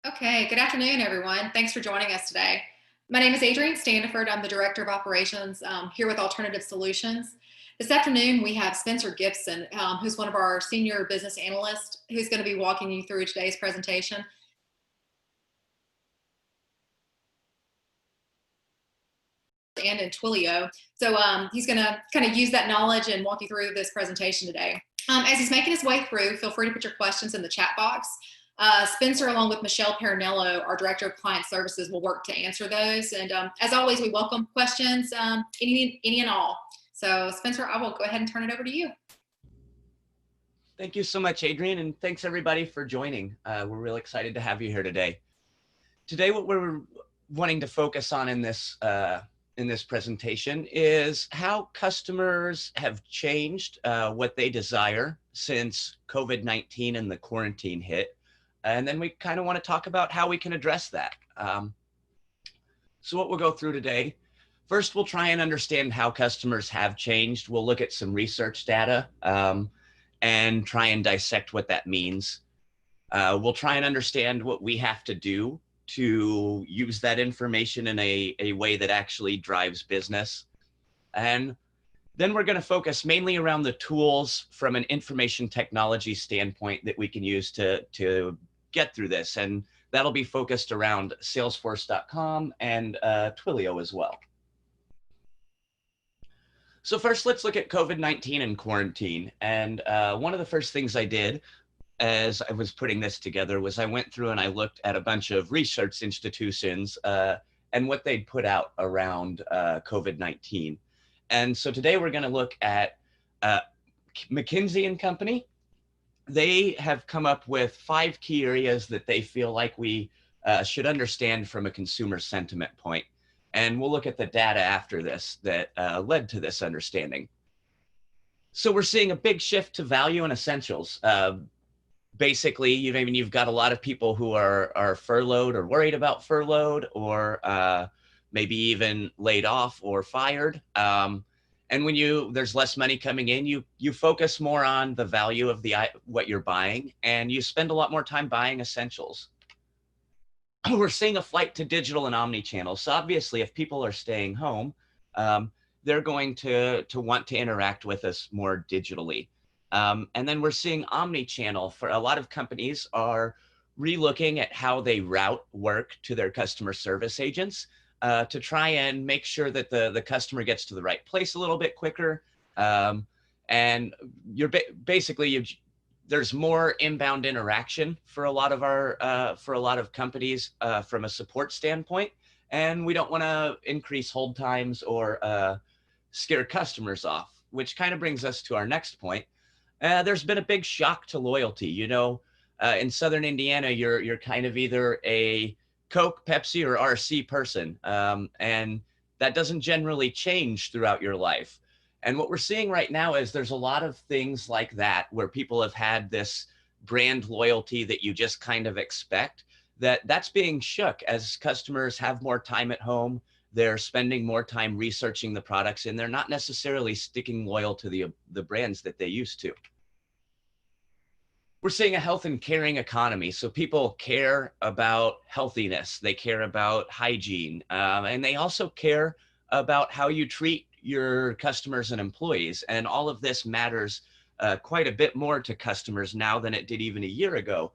Okay, good afternoon, everyone. Thanks for joining us today. My name is Adrienne Standiford. I'm the Director of Operations here with Alternative Solutions. This afternoon, we have Spencer Gibson, who's one of our senior business analysts, who's going to be walking you through today's presentation. And in Twilio. So he's going to kind of use that knowledge and walk you through this presentation today. As he's making his way through, feel free to put your questions in the chat box. Spencer, along with Michelle Parinello, our Director of Client Services, will work to answer those. And as always, we welcome questions, any and all. So Spencer, I will go ahead and turn it over to you. Thank you so much, Adrienne, and thanks everybody for joining. We're really excited to have you here today. Today, what we're wanting to focus on in this presentation is how customers have changed what they desire since COVID-19 and the quarantine hit. And then we kind of want to talk about how we can address that. So what we'll go through today, first we'll try and understand how customers have changed. We'll look at some research data and try and dissect what that means. We'll try and understand what we have to do to use that information in a way that actually drives business. And then we're going to focus mainly around the tools from an information technology standpoint that we can use to get through this. And that'll be focused around Salesforce.com and Twilio as well. So first, let's look at COVID-19 and quarantine. And one of the first things I did as I was putting this together was I went through and I looked at a bunch of research institutions and what they'd put out around COVID-19. And so today we're going to look at McKinsey and Company. They have come up with 5 key areas that they feel like we should understand from a consumer sentiment point. And we'll look at the data after this that led to this understanding. So we're seeing a big shift to value and essentials. Basically, you've got a lot of people who are furloughed or worried about furloughed or maybe even laid off or fired. And when there's less money coming in, you focus more on the value of what you're buying, and you spend a lot more time buying essentials. We're seeing a flight to digital and omni-channel. So obviously, if people are staying home, they're going to want to interact with us more digitally. And then we're seeing omni-channel. For a lot of companies are relooking at how they route work to their customer service agents to try and make sure that the customer gets to the right place a little bit quicker. And there's more inbound interaction for a lot of companies from a support standpoint, and we don't want to increase hold times or scare customers off, which kind of brings us to our next point. There's been a big shock to loyalty. In Southern Indiana, you're kind of either a Coke, Pepsi, or RC person, and that doesn't generally change throughout your life. And what we're seeing right now is there's a lot of things like that where people have had this brand loyalty that you just kind of expect, that's being shook as customers have more time at home. They're spending more time researching the products, and they're not necessarily sticking loyal to the brands that they used to. We're seeing a health and caring economy. So people care about healthiness. They care about hygiene. And they also care about how you treat your customers and employees. And all of this matters quite a bit more to customers now than it did even a year ago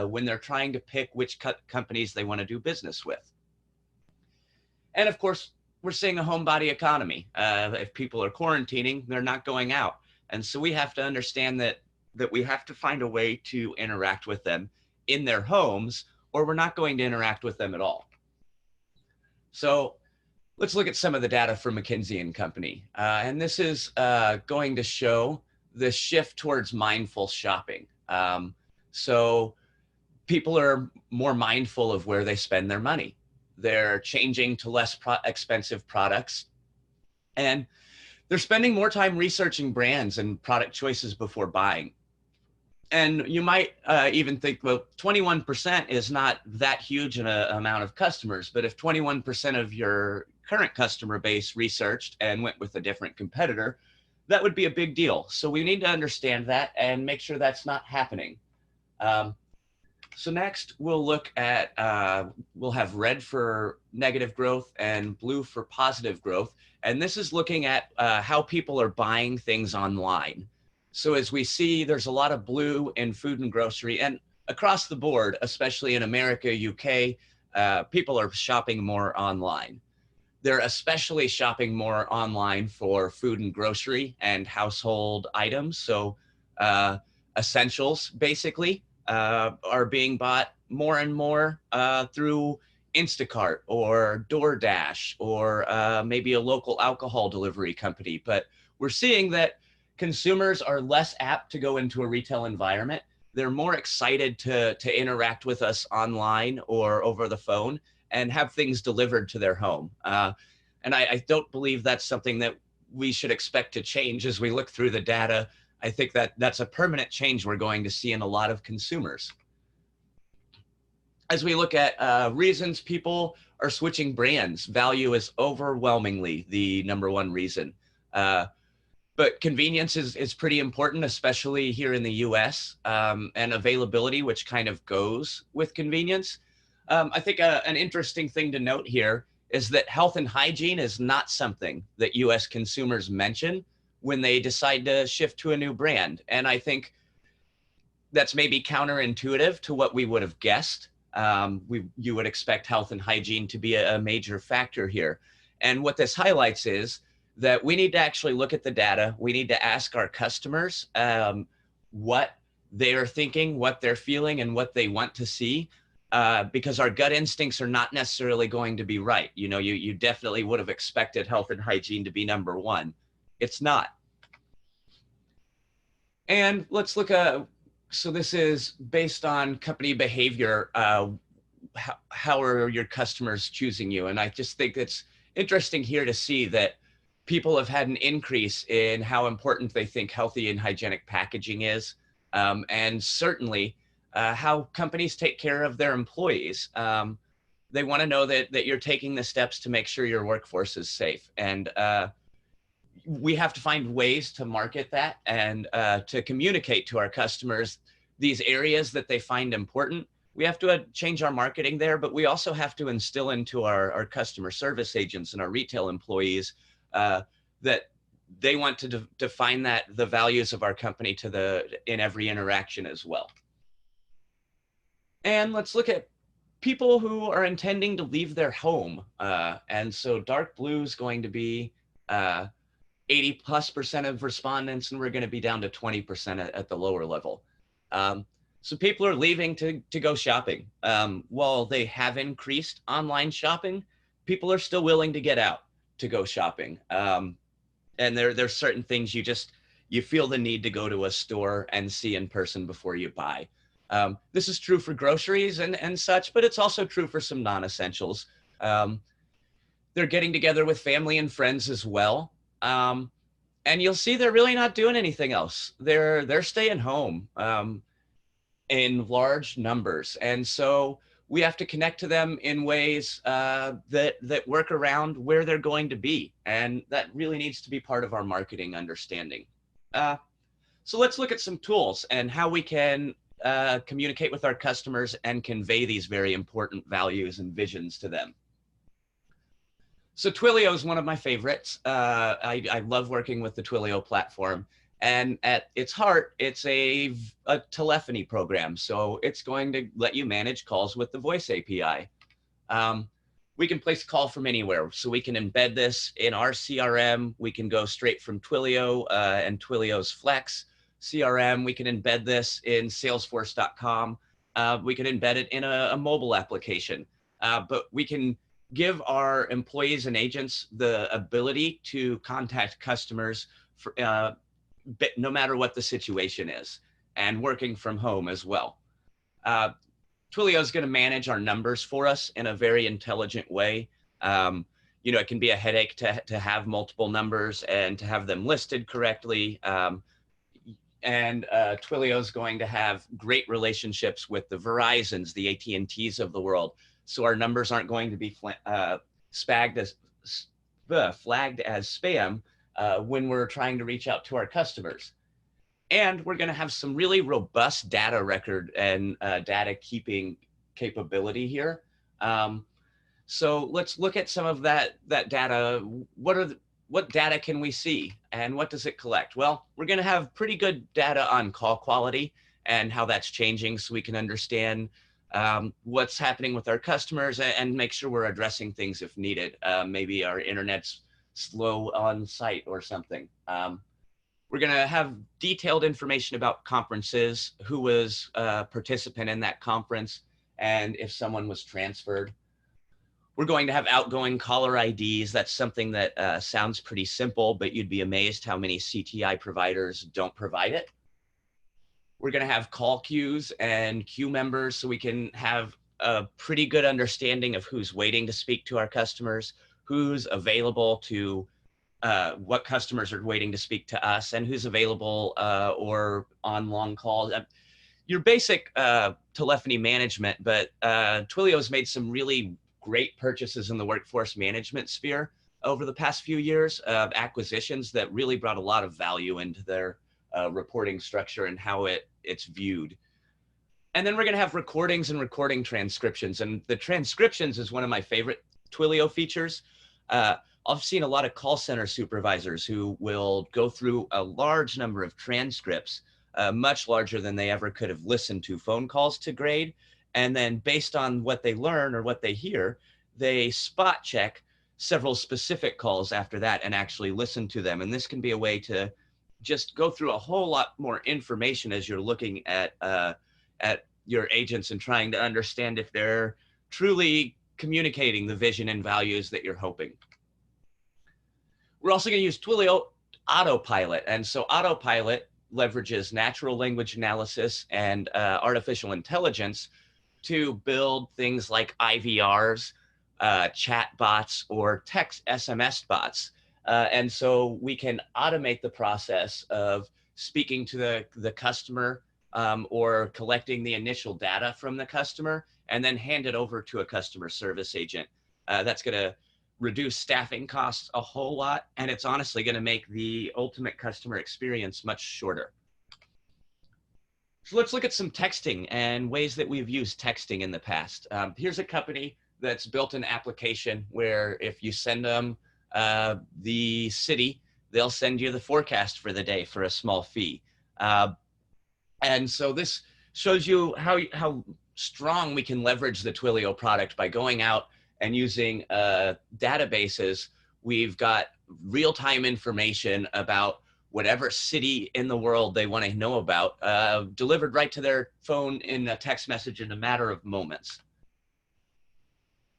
when they're trying to pick which companies they want to do business with. And of course, we're seeing a homebody economy. If people are quarantining, they're not going out. And so we have to understand that we have to find a way to interact with them in their homes, or we're not going to interact with them at all. So let's look at some of the data from McKinsey and Company. And this is going to show the shift towards mindful shopping. So people are more mindful of where they spend their money. They're changing to less expensive products, and they're spending more time researching brands and product choices before buying. And you might even think, well, 21% is not that huge an amount of customers, but if 21% of your current customer base researched and went with a different competitor, that would be a big deal. So we need to understand that and make sure that's not happening. So next we'll look at, we'll have red for negative growth and blue for positive growth. And this is looking at how people are buying things online. So as we see, there's a lot of blue in food and grocery and across the board, especially in America, UK, people are shopping more online. They're especially shopping more online for food and grocery and household items. So essentials basically are being bought more and more through Instacart or DoorDash or maybe a local alcohol delivery company. But we're seeing that consumers are less apt to go into a retail environment. They're more excited to interact with us online or over the phone and have things delivered to their home. And I don't believe that's something that we should expect to change as we look through the data. I think that that's a permanent change we're going to see in a lot of consumers. As we look at reasons people are switching brands, value is overwhelmingly the #1 reason. But convenience is pretty important, especially here in the US, and availability, which kind of goes with convenience. I think an interesting thing to note here is that health and hygiene is not something that US consumers mention when they decide to shift to a new brand. And I think that's maybe counterintuitive to what we would have guessed. You would expect health and hygiene to be a major factor here. And what this highlights is that we need to actually look at the data. We need to ask our customers what they are thinking, what they're feeling, and what they want to see, because our gut instincts are not necessarily going to be right. You know, you definitely would have expected health and hygiene to be #1. It's not. And let's look at, so this is based on company behavior. How are your customers choosing you? And I just think it's interesting here to see that people have had an increase in how important they think healthy and hygienic packaging is. And certainly how companies take care of their employees. They want to know that you're taking the steps to make sure your workforce is safe. And we have to find ways to market that and to communicate to our customers these areas that they find important. We have to change our marketing there, but we also have to instill into our customer service agents and our retail employees that they want to define the values of our company in every interaction as well. And let's look at people who are intending to leave their home. And so dark blue is going to be 80+% of respondents, and we're going to be down to 20% at the lower level. So people are leaving to go shopping. While they have increased online shopping, people are still willing to get out to go shopping. And there's certain things you feel the need to go to a store and see in person before you buy. This is true for groceries and such, but it's also true for some non-essentials. They're getting together with family and friends as well. And you'll see they're really not doing anything else. They're staying home in large numbers. And so we have to connect to them in ways that work around where they're going to be. And that really needs to be part of our marketing understanding. So let's look at some tools and how we can communicate with our customers and convey these very important values and visions to them. So Twilio is one of my favorites. I love working with the Twilio platform. And at its heart, it's a telephony program. So it's going to let you manage calls with the voice API. We can place a call from anywhere. So we can embed this in our CRM. We can go straight from Twilio and Twilio's Flex CRM. We can embed this in Salesforce.com. We can embed it in a mobile application. But we can give our employees and agents the ability to contact customers for, no matter what the situation is, and working from home as well. Twilio is going to manage our numbers for us in a very intelligent way. You know, it can be a headache to have multiple numbers and to have them listed correctly. And Twilio is going to have great relationships with the Verizons, the AT&Ts of the world. So our numbers aren't going to be flagged as spam when we're trying to reach out to our customers. And we're going to have some really robust data record and data keeping capability here. So let's look at some of that data. What data can we see and what does it collect? Well, we're going to have pretty good data on call quality and how that's changing, so we can understand what's happening with our customers and make sure we're addressing things if needed. Maybe our internet's slow on site or something. We're going to have detailed information about conferences, who was a participant in that conference, and if someone was transferred. We're going to have outgoing caller IDs. That's something that sounds pretty simple, but you'd be amazed how many CTI providers don't provide it. We're going to have call queues and queue members, so we can have a pretty good understanding of who's waiting to speak to our customers, who's available to what customers are waiting to speak to us, and who's available or on long calls. Your basic telephony management, but Twilio's made some really great purchases in the workforce management sphere over the past few years of acquisitions that really brought a lot of value into their reporting structure and how it's viewed. And then we're going to have recordings and recording transcriptions. And the transcriptions is one of my favorite Twilio features. I've seen a lot of call center supervisors who will go through a large number of transcripts, much larger than they ever could have listened to phone calls to grade. And then based on what they learn or what they hear, they spot check several specific calls after that and actually listen to them. And this can be a way to just go through a whole lot more information as you're looking at your agents and trying to understand if they're truly communicating the vision and values that you're hoping. We're also going to use Twilio Autopilot. And so Autopilot leverages natural language analysis and artificial intelligence to build things like IVRs, chat bots, or text SMS bots. And so we can automate the process of speaking to the customer or collecting the initial data from the customer and then hand it over to a customer service agent. That's going to reduce staffing costs a whole lot, and it's honestly going to make the ultimate customer experience much shorter. So let's look at some texting and ways that we've used texting in the past. Here's a company that's built an application where if you send them the city, they'll send you the forecast for the day for a small fee. And so this shows you how strong we can leverage the Twilio product by going out and using databases. We've got real-time information about whatever city in the world they want to know about, delivered right to their phone in a text message in a matter of moments.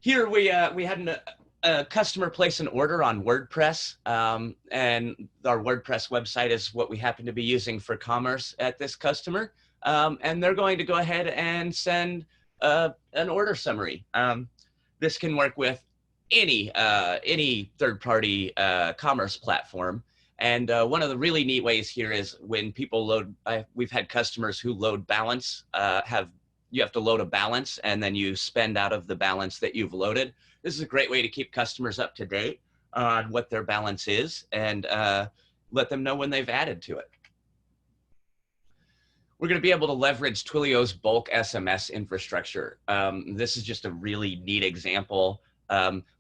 Here we had a customer place an order on WordPress, and our WordPress website is what we happen to be using for commerce at this customer. And they're going to go ahead and send an order summary. This can work with any third-party commerce platform. And one of the really neat ways here is when people load, we've had customers who load balance, you have to load a balance and then you spend out of the balance that you've loaded. This is a great way to keep customers up to date on what their balance is and let them know when they've added to it. We're going to be able to leverage Twilio's bulk SMS infrastructure. This is just a really neat example.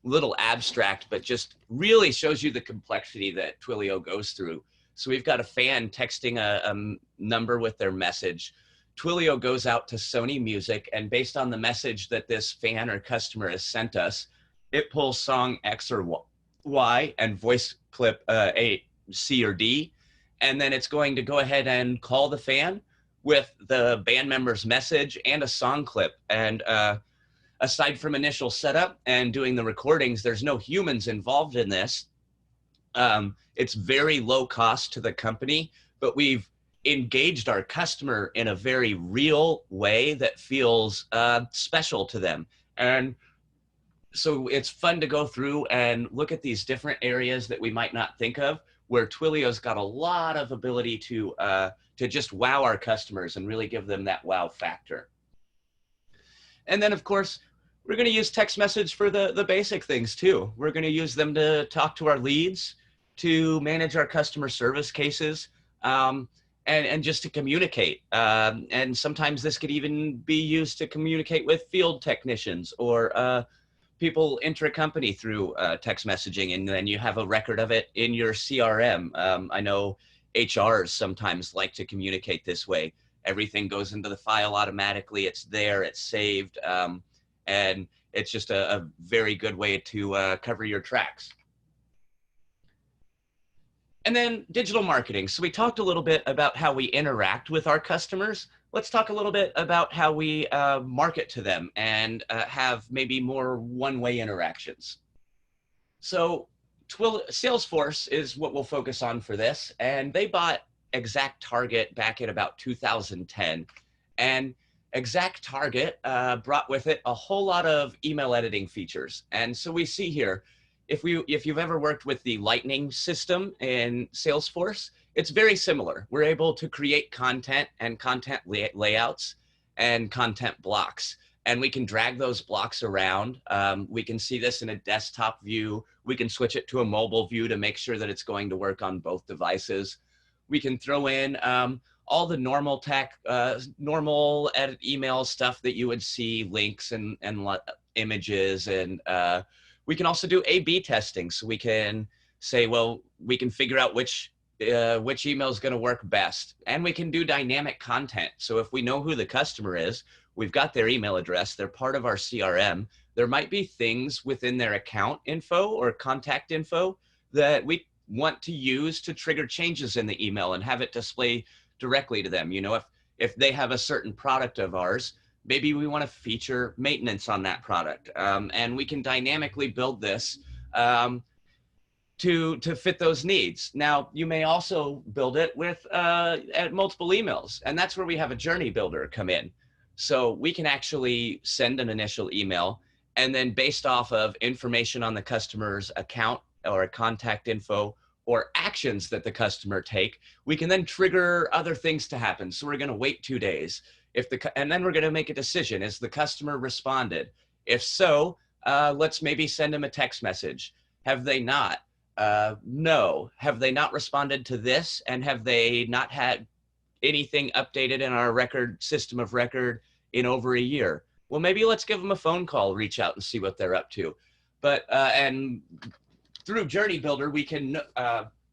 Little abstract, but just really shows you the complexity that Twilio goes through. So we've got a fan texting a number with their message. Twilio goes out to Sony Music, and based on the message that this fan or customer has sent us, it pulls song X or Y and voice clip A, C, or D. And then it's going to go ahead and call the fan with the band member's message and a song clip. And aside from initial setup and doing the recordings, there's no humans involved in this. It's very low cost to the company, but we've engaged our customer in a very real way that feels special to them. And so it's fun to go through and look at these different areas that we might not think of, where Twilio's got a lot of ability to just wow our customers and really give them that wow factor. And then, of course, we're going to use text message for the basic things too. We're going to use them to talk to our leads, to manage our customer service cases, and just to communicate. And sometimes this could even be used to communicate with field technicians or people intra-company through text messaging, and then you have a record of it in your CRM. I know HRs sometimes like to communicate this way. Everything goes into the file automatically. It's there, it's saved, and it's just a very good way to cover your tracks. And then digital marketing. So we talked a little bit about how we interact with our customers. Let's talk a little bit about how we market to them and have maybe more one-way interactions. So Salesforce is what we'll focus on for this. And they bought ExactTarget back in about 2010. And ExactTarget brought with it a whole lot of email editing features. And so we see here, if you've ever worked with the Lightning system in Salesforce, it's very similar. We're able to create content and content layouts and content blocks, and we can drag those blocks around. We can see this in a desktop view. We can switch it to a mobile view to make sure that it's going to work on both devices. We can throw in all the normal tech, normal edit email stuff that you would see, links and images, and we can also do A/B testing. So we can say, well, we can figure out which email is going to work best. And we can do dynamic content. So if we know who the customer is, we've got their email address, they're part of our CRM, there might be things within their account info or contact info that we want to use to trigger changes in the email and have it display directly to them. You know, if they have a certain product of ours, maybe we want to feature maintenance on that product. And we can dynamically build this to fit those needs. Now, you may also build it with multiple emails, and that's where we have a journey builder come in. So we can actually send an initial email, and then based off of information on the customer's account or contact info or actions that the customer take, we can then trigger other things to happen. So we're going to wait 2 days. And then we're going to make a decision. Is the customer responded? If so, let's maybe send them a text message. Have they not? No. Have they not responded to this? And have they not had anything updated in our system of record in over a year? Well, maybe let's give them a phone call, reach out and see what they're up to. But and through Journey Builder, we can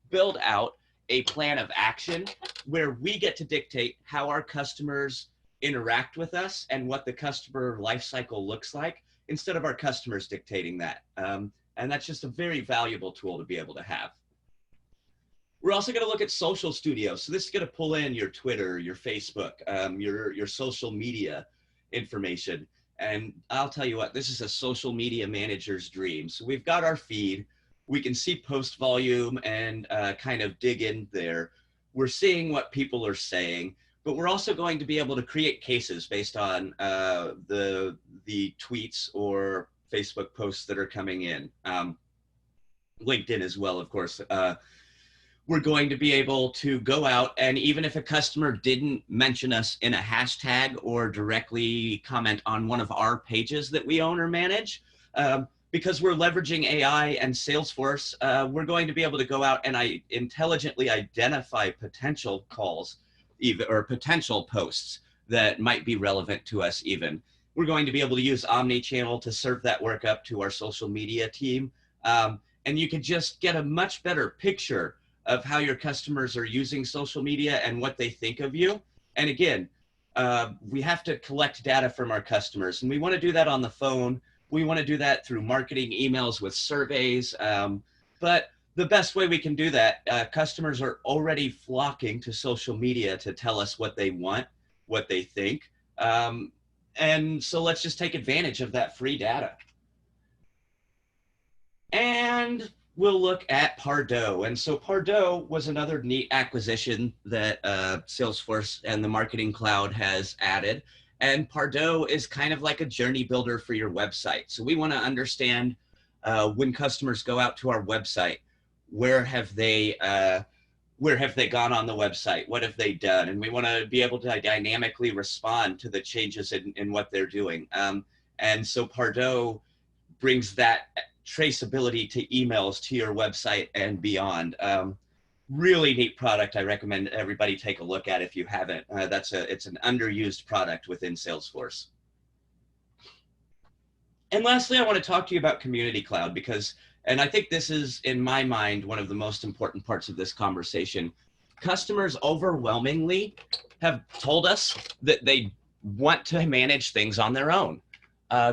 build out a plan of action where we get to dictate how our customers interact with us and what the customer lifecycle looks like, instead of our customers dictating that. And that's just a very valuable tool to be able to have. We're also going to look at Social Studio. So this is going to pull in your Twitter, your Facebook, your social media information. And I'll tell you what, this is a social media manager's dream. So we've got our feed. We can see post volume and kind of dig in there. We're seeing what people are saying, but we're also going to be able to create cases based on the tweets or Facebook posts that are coming in. LinkedIn as well, of course. We're going to be able to go out, and even if a customer didn't mention us in a hashtag or directly comment on one of our pages that we own or manage, because we're leveraging AI and Salesforce, we're going to be able to go out and intelligently identify potential calls or potential posts that might be relevant to us even. We're going to be able to use omni-channel to serve that work up to our social media team. And you can just get a much better picture of how your customers are using social media and what they think of you. And again, we have to collect data from our customers, and we want to do that on the phone. We want to do that through marketing emails with surveys. But the best way we can do that, customers are already flocking to social media to tell us what they want, what they think. And so let's just take advantage of that free data. And we'll look at Pardot. And so Pardot was another neat acquisition that Salesforce and the Marketing Cloud has added. And Pardot is kind of like a journey builder for your website. So we want to understand when customers go out to our website, where have they gone on the website? What have they done? And we want to be able to dynamically respond to the changes in what they're doing. And so Pardot brings that traceability to emails, to your website and beyond. Really neat product. I recommend everybody take a look at if you haven't. It's an underused product within Salesforce. And lastly, I want to talk to you about Community Cloud because, and I think this is, in my mind, one of the most important parts of this conversation. Customers overwhelmingly have told us that they want to manage things on their own.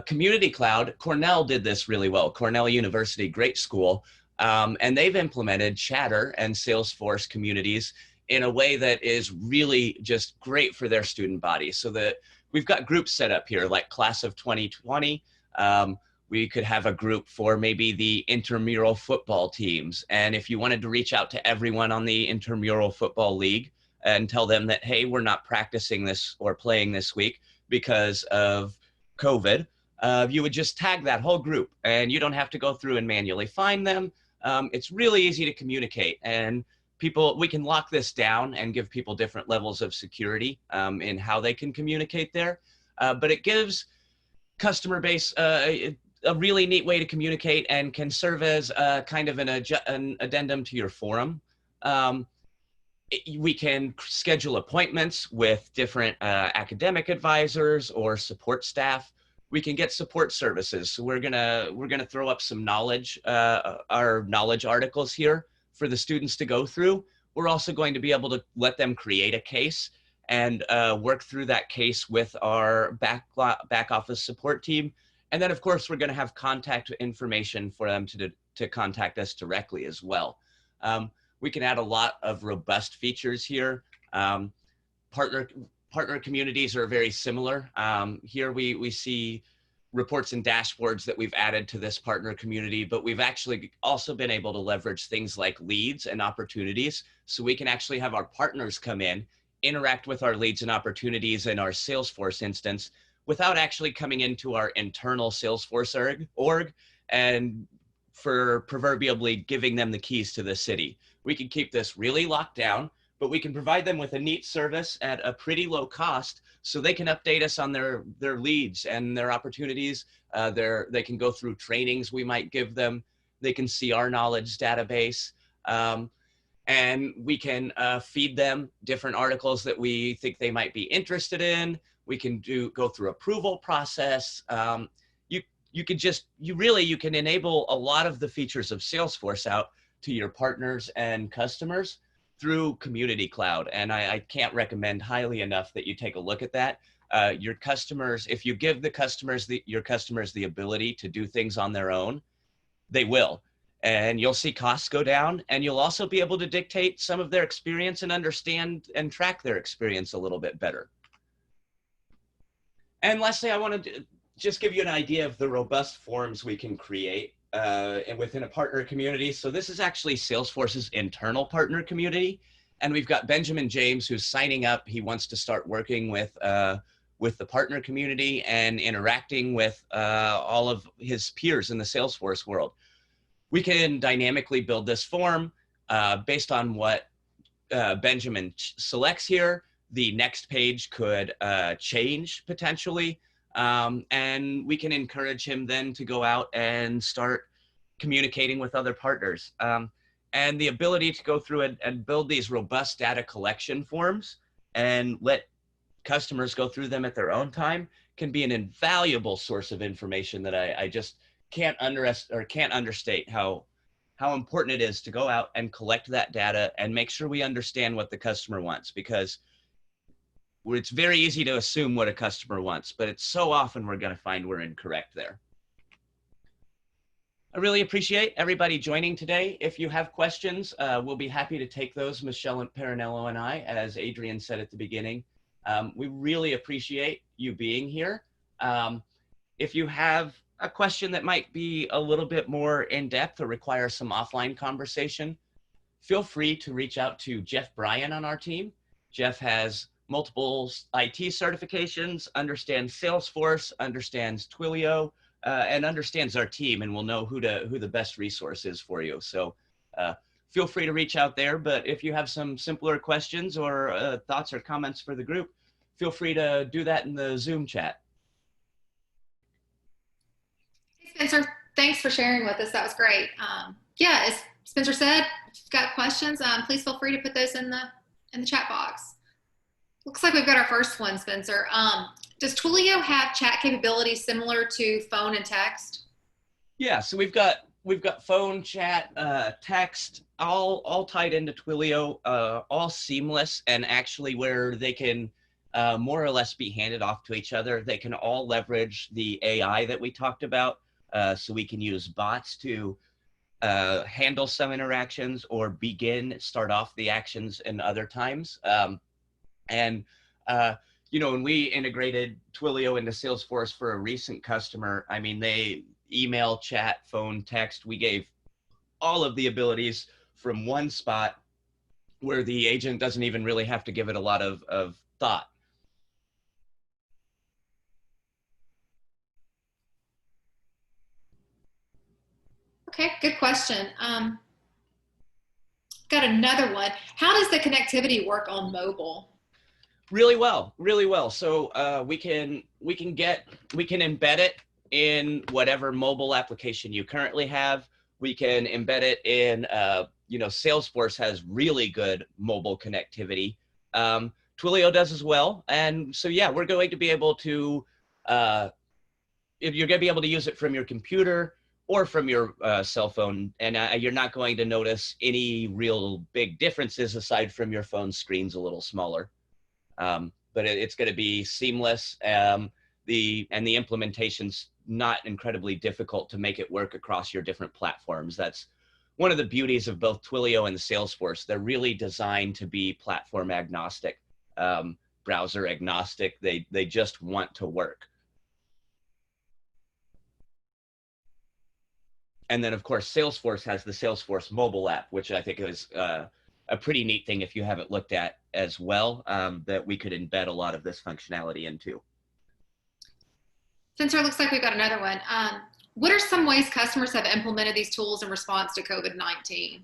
Community Cloud, Cornell did this really well. Cornell University, great school. And they've implemented Chatter and Salesforce communities in a way that is really just great for their student body. So that we've got groups set up here, like Class of 2020. We could have a group for maybe the intramural football teams. And if you wanted to reach out to everyone on the intramural football league and tell them that, hey, we're not practicing this or playing this week because of COVID, you would just tag that whole group and you don't have to go through and manually find them. It's really easy to communicate, and we can lock this down and give people different levels of security in how they can communicate there. But it gives customer base a really neat way to communicate and can serve as kind of an addendum to your forum. We can schedule appointments with different academic advisors or support staff. We can get support services. So we're gonna throw up some knowledge, our knowledge articles here for the students to go through. We're also going to be able to let them create a case and work through that case with our back office support team. And then, of course, we're going to have contact information for them to contact us directly as well. We can add a lot of robust features here. Partner communities are very similar. Here we see reports and dashboards that we've added to this partner community, but we've actually also been able to leverage things like leads and opportunities. So we can actually have our partners come in, interact with our leads and opportunities in our Salesforce instance without actually coming into our internal Salesforce org and for proverbially giving them the keys to the city. We can keep this really locked down, but we can provide them with a neat service at a pretty low cost so they can update us on their leads and their opportunities. They can go through trainings we might give them. They can see our knowledge database. And we can feed them different articles that we think they might be interested in. We can go through approval process. You can enable a lot of the features of Salesforce out to your partners and customers through Community Cloud. And I can't recommend highly enough that you take a look at that. Your customers, if you give your customers the ability to do things on their own, they will. And you'll see costs go down, and you'll also be able to dictate some of their experience and understand and track their experience a little bit better. And lastly, I want to just give you an idea of the robust forms we can create and within a partner community. So this is actually Salesforce's internal partner community. And we've got Benjamin James who's signing up. He wants to start working with the partner community and interacting with all of his peers in the Salesforce world. We can dynamically build this form based on what Benjamin selects here. The next page could change potentially. And we can encourage him then to go out and start communicating with other partners. And the ability to go through and build these robust data collection forms and let customers go through them at their own time can be an invaluable source of information that I just can't understate how important it is to go out and collect that data and make sure we understand what the customer wants, because it's very easy to assume what a customer wants, but it's so often we're going to find we're incorrect there. I really appreciate everybody joining today. If you have questions, we'll be happy to take those, Michelle and Parinello and I, as Adrian said at the beginning. We really appreciate you being here. If you have a question that might be a little bit more in-depth or require some offline conversation, feel free to reach out to Jeff Bryan on our team. Jeff has multiple IT certifications, understands Salesforce, understands Twilio, and understands our team, and will know who the best resource is for you. So feel free to reach out there. But if you have some simpler questions or thoughts or comments for the group, feel free to do that in the Zoom chat. Hey, Spencer, thanks for sharing with us. That was great. Yeah, Spencer said, if you've got questions, please feel free to put those in the chat box. Looks like we've got our first one, Spencer. Does Twilio have chat capabilities similar to phone and text? Yeah, so we've got phone, chat, text, all tied into Twilio, all seamless, and actually where they can more or less be handed off to each other. They can all leverage the AI that we talked about, so we can use bots to handle some interactions or start off the actions in other times. And when we integrated Twilio into Salesforce for a recent customer, I mean, they email, chat, phone, text, we gave all of the abilities from one spot where the agent doesn't even really have to give it a lot of thought. Okay, good question. Got another one. How does the connectivity work on mobile? Really well, really well. So we can embed it in whatever mobile application you currently have. We can embed it in, Salesforce has really good mobile connectivity. Twilio does as well. And so, yeah, we're going to be able to, if you're going to be able to use it from your computer or from your cell phone, and you're not going to notice any real big differences aside from your phone screen's a little smaller. But it's going to be seamless. The implementation's not incredibly difficult to make it work across your different platforms. That's one of the beauties of both Twilio and Salesforce. They're really designed to be platform agnostic, browser agnostic. They just want to work. And then, of course, Salesforce has the Salesforce mobile app, which I think is a pretty neat thing if you haven't looked at as well, that we could embed a lot of this functionality into. Spencer, looks like we've got another one. What are some ways customers have implemented these tools in response to COVID-19?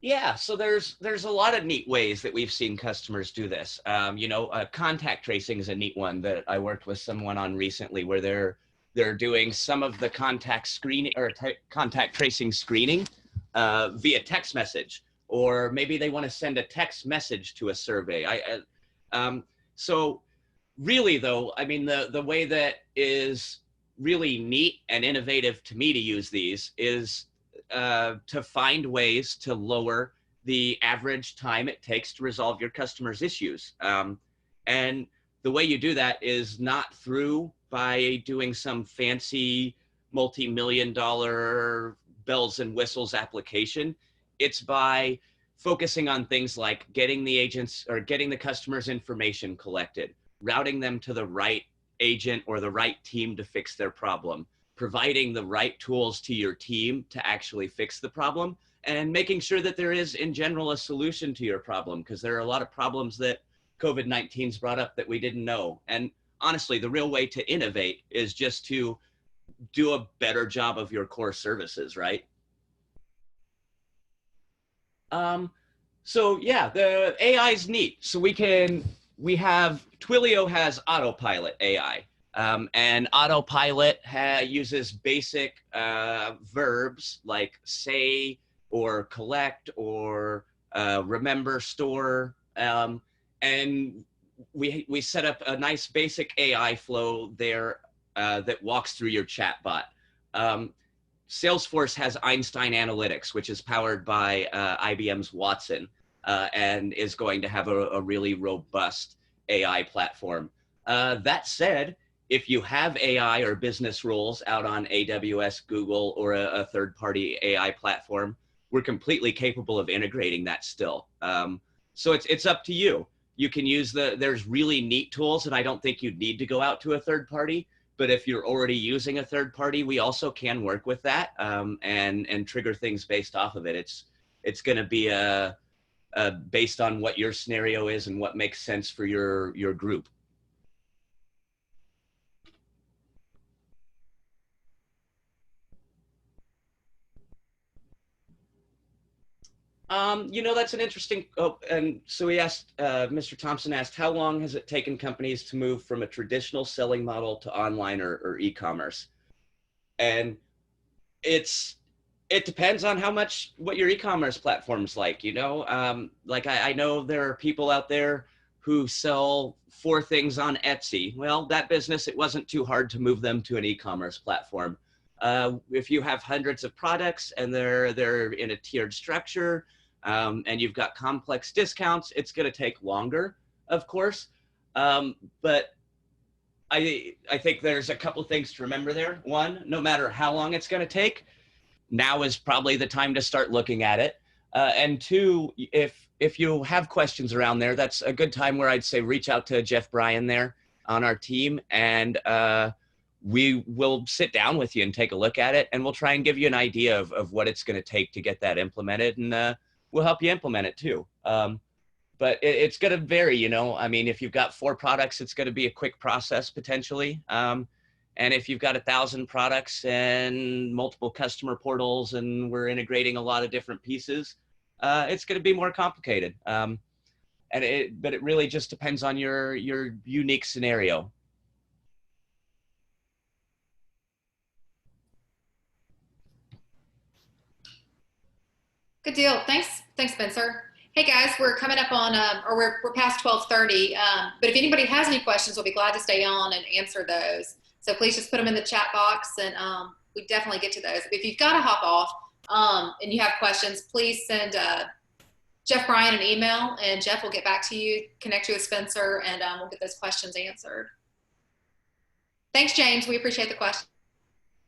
Yeah, so there's a lot of neat ways that we've seen customers do this. Contact tracing is a neat one that I worked with someone on recently, where they're doing some of the contact screening or contact tracing screening via text message, or maybe they want to send a text message to a survey. So really though, I mean, the way that is really neat and innovative to me to use these is to find ways to lower the average time it takes to resolve your customers' issues. And the way you do that is not by doing some fancy multi-million-dollar bells and whistles application. It's by focusing on things like getting the customer's information collected, routing them to the right agent or the right team to fix their problem, providing the right tools to your team to actually fix the problem, and making sure that there is, in general, a solution to your problem, because there are a lot of problems that COVID-19's brought up that we didn't know. And honestly, the real way to innovate is just to do a better job of your core services, right? So yeah, the AI is neat. So Twilio has Autopilot AI. And Autopilot uses basic verbs like say or collect or remember, store. And we set up a nice basic AI flow there that walks through your chatbot. Salesforce has Einstein Analytics, which is powered by IBM's Watson, and is going to have a really robust AI platform. That said, if you have AI or business rules out on AWS, Google, or a third-party AI platform, we're completely capable of integrating that still. So it's up to you. You can use there's really neat tools, and I don't think you'd need to go out to a third party. But if you're already using a third party, we also can work with that and trigger things based off of it. It's going to be based on what your scenario is and what makes sense for your group. That's an interesting, and so he asked, Mr. Thompson asked, how long has it taken companies to move from a traditional selling model to online or e-commerce? And it's It depends on what your e-commerce platform's like, you know. Like I know there are people out there who sell 4 things on Etsy. Well, that business, it wasn't too hard to move them to an e-commerce platform. If you have hundreds of products and they're in a tiered structure, and you've got complex discounts, it's going to take longer, of course. But I think there's a couple things to remember there. One, no matter how long it's going to take, now is probably the time to start looking at it. And two, if you have questions around there, that's a good time where I'd say reach out to Jeff Bryan there on our team, and we will sit down with you and take a look at it, and we'll try and give you an idea of what it's going to take to get that implemented, and we'll help you implement it too. But it's going to vary, you know. I mean, if you've got 4 products, it's going to be a quick process potentially. And if you've got 1,000 products and multiple customer portals and we're integrating a lot of different pieces, it's going to be more complicated. But it really just depends on your unique scenario. Good deal. Thanks, Spencer. Hey guys, we're coming up on, or we're past 12:30. But if anybody has any questions, we'll be glad to stay on and answer those. So please just put them in the chat box, and we definitely get to those. If you've got to hop off and you have questions, please send Jeff Bryan an email, and Jeff will get back to you, connect you with Spencer, and we'll get those questions answered. Thanks, James. We appreciate the question.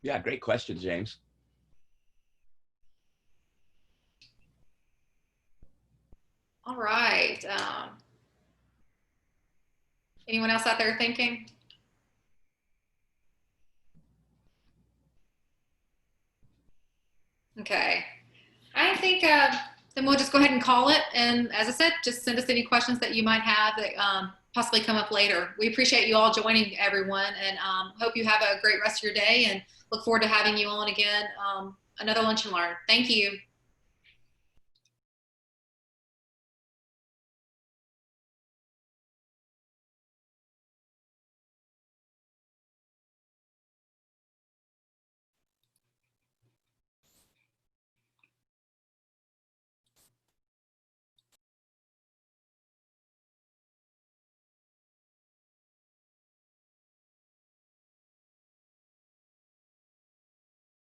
Yeah, great question, James. All right. Anyone else out there thinking? Okay. I think then we'll just go ahead and call it. And as I said, just send us any questions that you might have that possibly come up later. We appreciate you all joining, everyone, and hope you have a great rest of your day, and look forward to having you on again, another Lunch and Learn. Thank you.